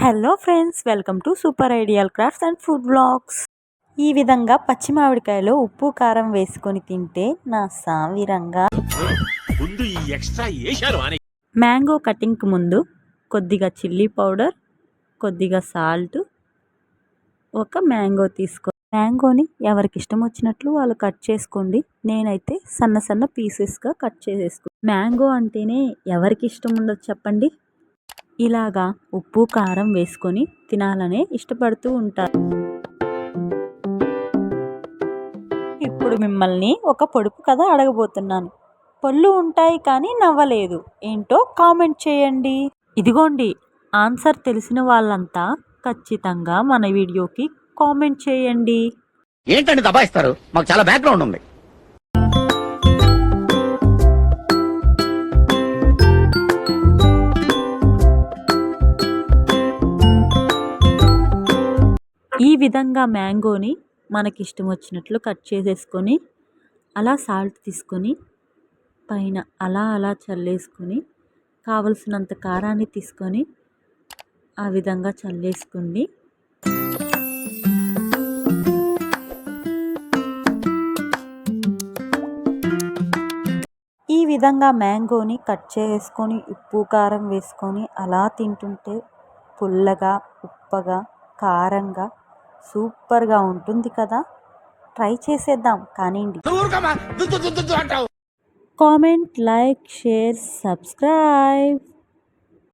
Hello friends, welcome to super ideal crafts and food vlogs. ఈ విధంగా పచ్చి మామిడికాయలో ఉప్పు కారం వేసుకొని తింటే నా సావిరంగా. మ్యాంగో కటింగ్కి ముందు కొద్దిగా చిల్లీ పౌడర్, కొద్దిగా సాల్ట్, ఒక మ్యాంగో మ్యాంగోని ఎవరికి ఇష్టం వచ్చినట్లు వాళ్ళు కట్ చేసుకోండి. నేనైతే సన్న సన్న పీసెస్గా కట్ చేసేసుకున్నాను. మ్యాంగో అంటేనే ఎవరికి ఇష్టం ఉండదు చెప్పండి. ఇలాగా ఉప్పు కారం వేసుకొని తినాలనే ఇష్టపడుతూ ఉంటారు. ఇప్పుడు మిమ్మల్ని ఒక పొడుపు కథ అడగబోతున్నాను. పళ్ళు ఉంటాయి కానీ నవ్వలేదు, ఏంటో కామెంట్ చేయండి. ఇదిగోండి ఆన్సర్. తెలిసిన వాళ్ళంతా ఖచ్చితంగా మన వీడియోకి కామెంట్ చేయండి. ఏంటండి దబాయిస్తారు? మాకు చాలా బ్యాక్గ్రౌండ్ ఉంది. ఈ విధంగా మ్యాంగోని మనకి ఇష్టం వచ్చినట్లు కట్ చేసేసుకొని అలా సాల్ట్ తీసుకొని పైన అలా చల్లేసుకొని కావలసినంత కారాన్ని తీసుకొని ఆ విధంగా చల్లేసుకోండి. ఈ విధంగా మ్యాంగోని కట్ చేసుకొని ఉప్పు కారం వేసుకొని అలా తింటుంటే పుల్లగా, ఉప్పగా, కారంగా సూపర్గా ఉంటుంది కదా. ట్రై చేసేద్దాం కానివ్వండి. Comment, like, share, subscribe.